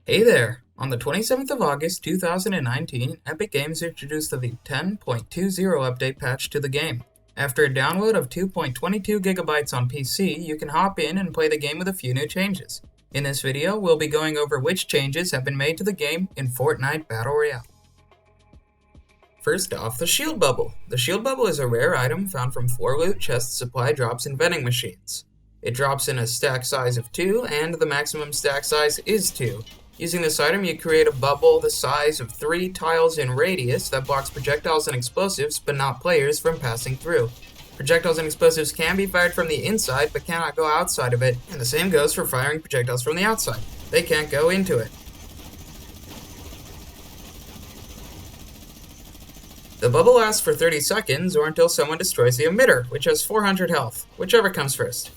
Hey there! On the 27th of August 2019, Epic Games introduced the v10.20 update patch to the game. After a download of 2.22 gigabytes on PC, you can hop in and play the game with a few new changes. In this video, we'll be going over which changes have been made to the game in Fortnite Battle Royale. First off, the Shield Bubble. The Shield Bubble is a rare item found from 4 loot chest supply drops in vending machines. It drops in a stack size of 2, and the maximum stack size is 2. Using this item, you create a bubble the size of 3 tiles in radius that blocks projectiles and explosives, but not players from passing through. Projectiles and explosives can be fired from the inside, but cannot go outside of it, and the same goes for firing projectiles from the outside. They can't go into it. The bubble lasts for 30 seconds, or until someone destroys the emitter, which has 400 health, whichever comes first.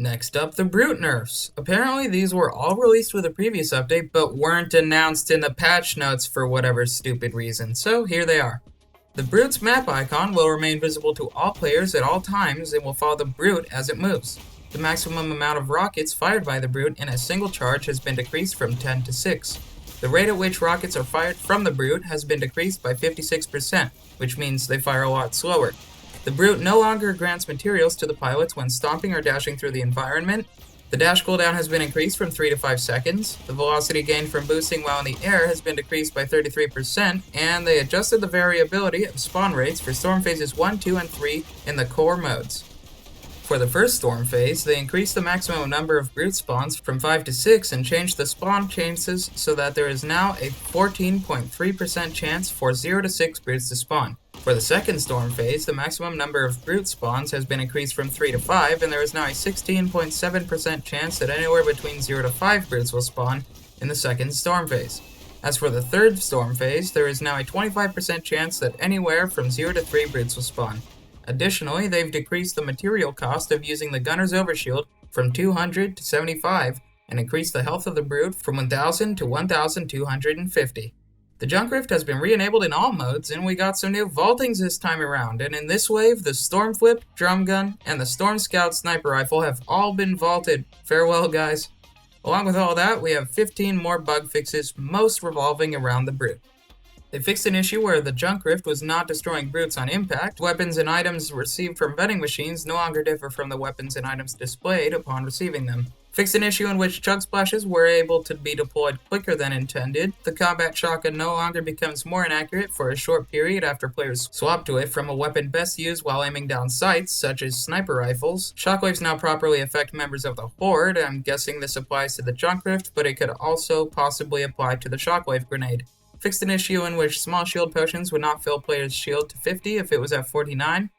Next up, the B.R.U.T.E nerfs. Apparently these were all released with a previous update, but weren't announced in the patch notes for whatever stupid reason, so here they are. The B.R.U.T.'s map icon will remain visible to all players at all times and will follow the B.R.U.T as it moves. The maximum amount of rockets fired by the B.R.U.T in a single charge has been decreased from 10 to 6. The rate at which rockets are fired from the B.R.U.T has been decreased by 56%, which means they fire a lot slower. The B.R.U.T no longer grants materials to the pilots when stomping or dashing through the environment. The dash cooldown has been increased from 3 to 5 seconds. The velocity gained from boosting while in the air has been decreased by 33%, and they adjusted the variability of spawn rates for storm phases 1, 2, and 3 in the core modes. For the first storm phase, they increased the maximum number of B.R.U.T spawns from 5 to 6 and changed the spawn chances so that there is now a 14.3% chance for 0 to 6 B.R.U.Ts to spawn. For the second storm phase, the maximum number of B.R.U.T spawns has been increased from 3 to 5, and there is now a 16.7% chance that anywhere between 0 to 5 B.R.U.Ts will spawn in the second storm phase. As for the third storm phase, there is now a 25% chance that anywhere from 0 to 3 B.R.U.Ts will spawn. Additionally, they've decreased the material cost of using the Gunner's Overshield from 200 to 75, and increased the health of the B.R.U.T from 1000 to 1250. The Junk Rift has been re-enabled in all modes, and we got some new vaultings this time around, and in this wave, the Storm Flip, Drum Gun, and the Storm Scout Sniper Rifle have all been vaulted. Farewell, guys. Along with all that, we have 15 more bug fixes, most revolving around the B.R.U.T. They fixed an issue where the Junk Rift was not destroying B.R.U.Ts on impact. Weapons and items received from vending machines no longer differ from the weapons and items displayed upon receiving them. Fixed an issue in which chug splashes were able to be deployed quicker than intended. The combat shotgun no longer becomes more inaccurate for a short period after players swap to it from a weapon best used while aiming down sights, such as sniper rifles. Shockwaves now properly affect members of the Horde. I'm guessing this applies to the Junk Rift, but it could also possibly apply to the Shockwave grenade. Fixed an issue in which small shield potions would not fill players' shield to 50 if it was at 49.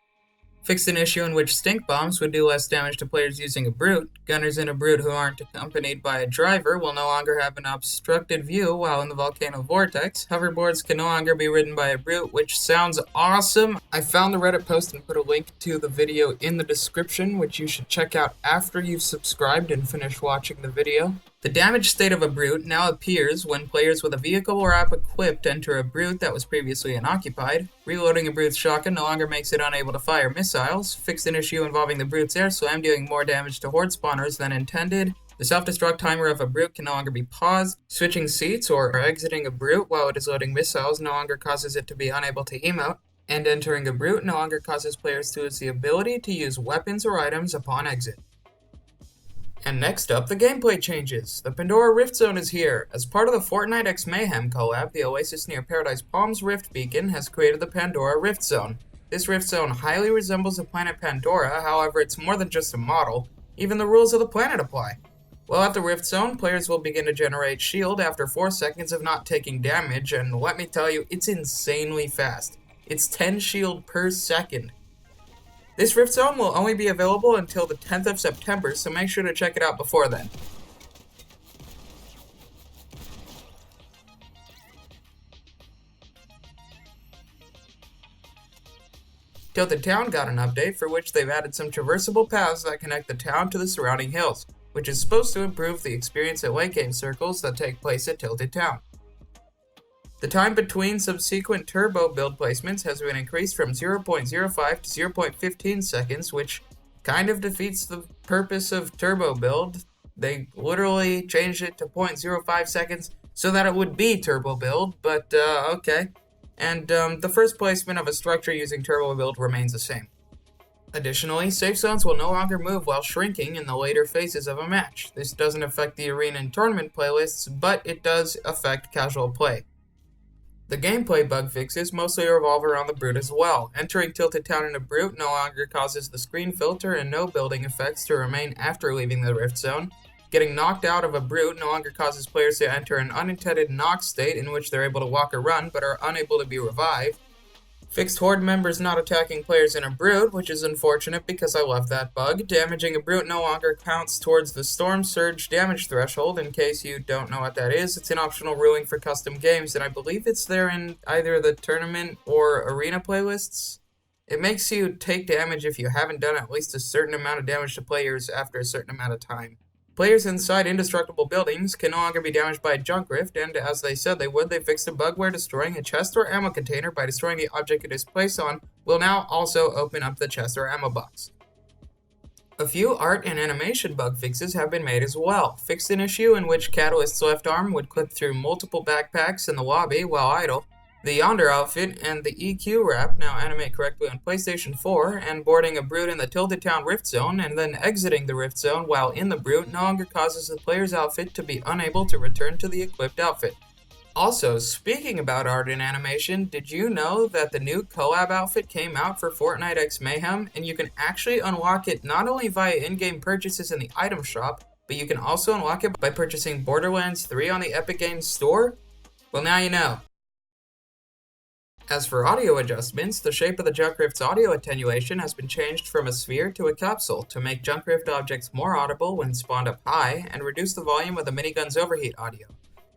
Fixed an issue in which stink bombs would do less damage to players using a B.R.U.T. Gunners in a B.R.U.T who aren't accompanied by a driver will no longer have an obstructed view while in the volcano vortex. Hoverboards can no longer be ridden by a B.R.U.T, which sounds awesome. I found the Reddit post and put a link to the video in the description, which you should check out after you've subscribed and finished watching the video. The damage state of a B.R.U.T now appears when players with a vehicle or app equipped enter a B.R.U.T that was previously unoccupied. Reloading a B.R.U.T's shotgun no longer makes it unable to fire missiles. Fixed an issue involving the B.R.U.T's air slam, dealing more damage to Horde spawners than intended. The self-destruct timer of a B.R.U.T can no longer be paused. Switching seats or exiting a B.R.U.T while it is loading missiles no longer causes it to be unable to emote. And entering a B.R.U.T no longer causes players to lose the ability to use weapons or items upon exit. And next up, the gameplay changes. The Pandora Rift Zone is here. As part of the Fortnite x Mayhem collab, the Oasis near Paradise Palms Rift Beacon has created the Pandora Rift Zone. This Rift Zone highly resembles the planet Pandora, however it's more than just a model. Even the rules of the planet apply. While at the Rift Zone, players will begin to generate shield after 4 seconds of not taking damage, and let me tell you, it's insanely fast. It's 10 shield per second. This Rift Zone will only be available until the 10th of September, so make sure to check it out before then. Tilted Town got an update for which they've added some traversable paths that connect the town to the surrounding hills, which is supposed to improve the experience at late game circles that take place at Tilted Town. The time between subsequent turbo build placements has been increased from 0.05 to 0.15 seconds, which kind of defeats the purpose of turbo build. They literally changed it to 0.05 seconds so that it would be turbo build, but okay. And the first placement of a structure using turbo build remains the same. Additionally, safe zones will no longer move while shrinking in the later phases of a match. This doesn't affect the arena and tournament playlists, but it does affect casual play. The gameplay bug fixes mostly revolve around the Brute as well. Entering Tilted Town in a Brute no longer causes the screen filter and no building effects to remain after leaving the Rift Zone. Getting knocked out of a Brute no longer causes players to enter an unintended knock state in which they're able to walk or run but are unable to be revived. Fixed Horde members not attacking players in a Brute, which is unfortunate because I love that bug. Damaging a Brute no longer counts towards the Storm Surge damage threshold. In case you don't know what that is, it's an optional ruling for custom games, and I believe it's there in either the tournament or arena playlists. It makes you take damage if you haven't done at least a certain amount of damage to players after a certain amount of time. Players inside indestructible buildings can no longer be damaged by a junk rift, and as they said they would, they fixed a bug where destroying a chest or ammo container by destroying the object it is placed on will now also open up the chest or ammo box. A few art and animation bug fixes have been made as well. Fixed an issue in which Catalyst's left arm would clip through multiple backpacks in the lobby while idle. The Yonder outfit and the EQ wrap now animate correctly on PlayStation 4, and boarding a Brute in the Tilted Town Rift Zone and then exiting the Rift Zone while in the Brute no longer causes the player's outfit to be unable to return to the equipped outfit. Also, speaking about art and animation, did you know that the new collab outfit came out for Fortnite X Mayhem, and you can actually unlock it not only via in-game purchases in the item shop, but you can also unlock it by purchasing Borderlands 3 on the Epic Games Store? Well, now you know. As for audio adjustments, the shape of the Junk Rift's audio attenuation has been changed from a sphere to a capsule to make Junk Rift objects more audible when spawned up high and reduce the volume of the minigun's overheat audio.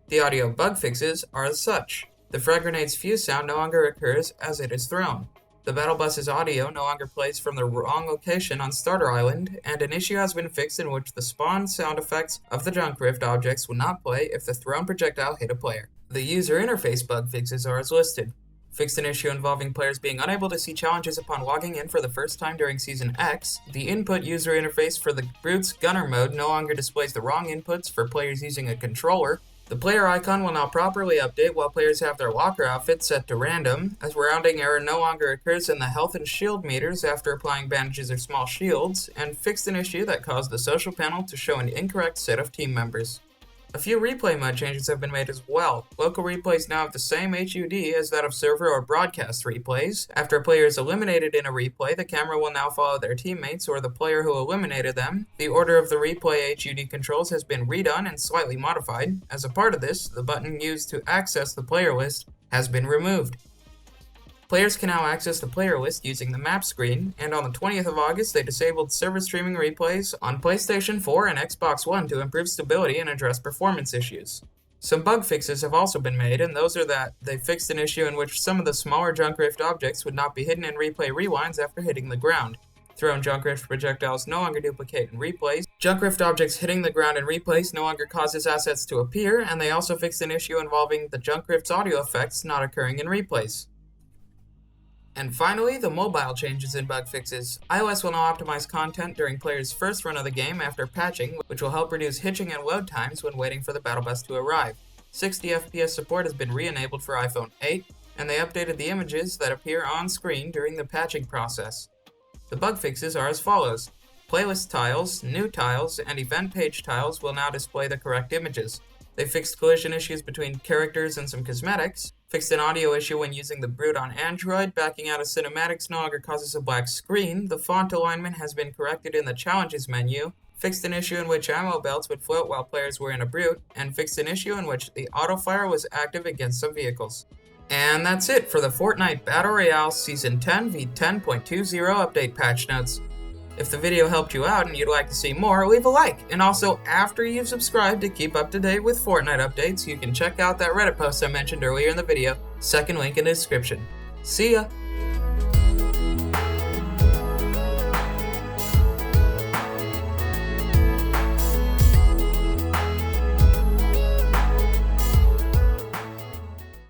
The audio bug fixes are as such. The frag grenade's fuse sound no longer occurs as it is thrown. The battle bus's audio no longer plays from the wrong location on Starter Island, and an issue has been fixed in which the spawn sound effects of the Junk Rift objects will not play if the thrown projectile hit a player. The user interface bug fixes are as listed. Fixed an issue involving players being unable to see challenges upon logging in for the first time during Season X. The input user interface for the Brute's Gunner mode no longer displays the wrong inputs for players using a controller. The player icon will now properly update while players have their locker outfit set to random, as rounding error no longer occurs in the health and shield meters after applying bandages or small shields, and fixed an issue that caused the social panel to show an incorrect set of team members. A few replay mode changes have been made as well. Local replays now have the same HUD as that of server or broadcast replays. After a player is eliminated in a replay, the camera will now follow their teammates or the player who eliminated them. The order of the replay HUD controls has been redone and slightly modified. As a part of this, the button used to access the player list has been removed. Players can now access the player list using the map screen, and on the 20th of August they disabled server streaming replays on PlayStation 4 and Xbox One to improve stability and address performance issues. Some bug fixes have also been made, and those are that they fixed an issue in which some of the smaller Junk Rift objects would not be hidden in replay rewinds after hitting the ground. Thrown Junk Rift projectiles no longer duplicate in replays. Junk Rift objects hitting the ground in replays no longer causes assets to appear, and they also fixed an issue involving the Junk Rift's audio effects not occurring in replays. And finally, the mobile changes in bug fixes. iOS will now optimize content during players' first run of the game after patching, which will help reduce hitching and load times when waiting for the battle bus to arrive. 60 FPS support has been re-enabled for iPhone 8, and they updated the images that appear on screen during the patching process. The bug fixes are as follows. Playlist tiles, new tiles, and event page tiles will now display the correct images. They fixed collision issues between characters and some cosmetics, fixed an audio issue when using the Brute on Android, backing out of cinematics no longer causes a black screen, the font alignment has been corrected in the challenges menu, fixed an issue in which ammo belts would float while players were in a Brute, and fixed an issue in which the autofire was active against some vehicles. And that's it for the Fortnite Battle Royale Season 10 v10.20 update patch notes. If the video helped you out and you'd like to see more, leave a like. And also, after you've subscribed to keep up to date with Fortnite updates, you can check out that Reddit post I mentioned earlier in the video, second link in the description. See ya!